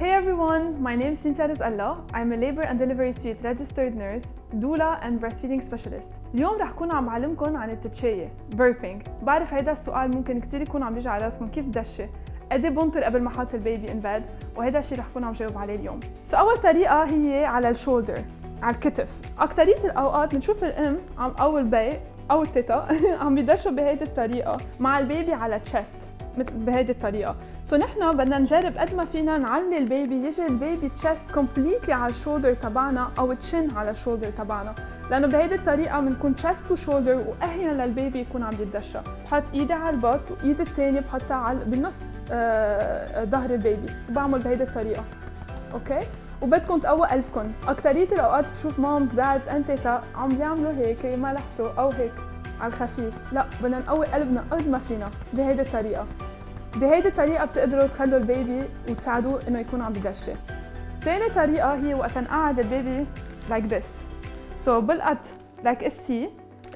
Hey everyone, my name is Cynthia Rizkallah. I'm a labor and delivery suite registered nurse, doula and breastfeeding specialist. اليوم رح كون عم بعلمكم عن التتشية burping. بعرف هيدا السؤال ممكن كتير يكون عم بيجي على راسكم، كيف دشة؟ قد ايه بنطر قبل ما احط البيبي ان باد؟ وهيدا الشيء رح كون عم جاوب عليه اليوم. اول طريقة هي على الشولدر، على الكتف. أكترية الأوقات بنشوف الأم أو البي أو التيتا عم بيدشوا بهيدي الطريقة مع البيبي على تشست مثل بهيدي الطريقة. نحن بدنا نجرب قد ما فينا نعلي البيبي، يجي البيبي تشست كومبليتلي على الشولدر تبعنا أو تشن على الشولدر تبعنا، لأنه بهيدي الطريقة بنكون تشست وشولدر وأهين للبيبي يكون عم يتدشى. بحط إيدي على البط وإيد الثانية بحطها على بالنص ظهر البيبي، بعمل بهيدي الطريقة. أوكي؟ وبدكم تقووا قلبكم. أكترية الأوقات بشوف مامز دادز أند تيتا عم بيعملوا هيك ما لحسوا أو هيك على الخفيف، لا بدنا نقوي قلبنا قد ما فينا بهيدي الطريقة. بهيدي الطريقة بتقدروا تخلوا البيبي وتساعدوه إنه يكون عم بدشة. ثاني طريقة هي وقت نقعد البيبي like this. بلقط like a C،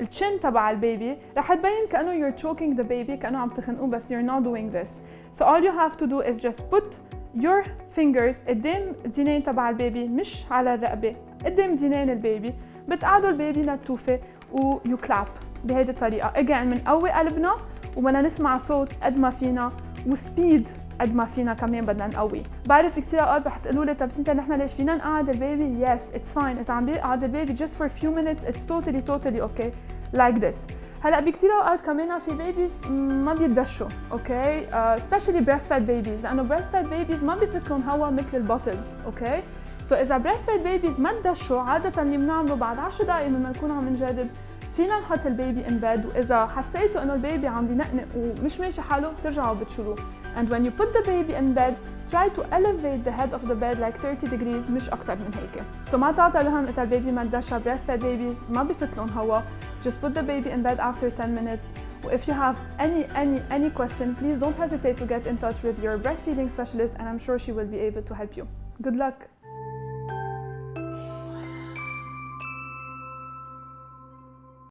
الشن تبع البيبي رح تبين كأنه you're choking the baby، كأنه عم تخنقوه بس you're not doing this. So all you have to do is just put your fingers قدام دينين تبع البيبي، مش على الرقبة، قدام دينين البيبي. بتقعدوا البيبي للتوفة و you clap بهيدي الطريقة. again منقوي قلبنا وبدنا نسمع صوت قد ما فينا وسبيد قد ما فينا كمان بدنا نقوي. بعرف كثير اوقات رح تقولوا لي طب سنتي نحن ليش فينا نقعد البيبي؟ yes it's fine، اذا عم بيقعد البيبي just for a few minutes it's totally okay like this. هلا بكثير اوقات كمان في بيبيز ما بيدشوا، اوكي especially breastfed babies، لانه breastfed babies ما بيفك لهم هوا مثل البوتلز. اوكي اذا breastfed babies ما تدشوا، عاده اللي بنعمله بعد 10 دقائق لما نكون عم نجرب فينا نحط البيبي ان بيد، واذا حسيتوا انه البيبي عم بينقنق ومش ماشي حاله بترجعوا بتشيلوه. and when you put the baby in bed try to elevate the head of the bed like 30 degrees، مش اكتر من هيك. ما تعطى لهم اذا البيبي ما تدشى. breastfed babies ما بفت لهم هوا. just put the baby in bed after 10 minutes. if you have any question, please don't hesitate to get in touch with your breastfeeding specialist and I'm sure she will be able to help you. Good luck.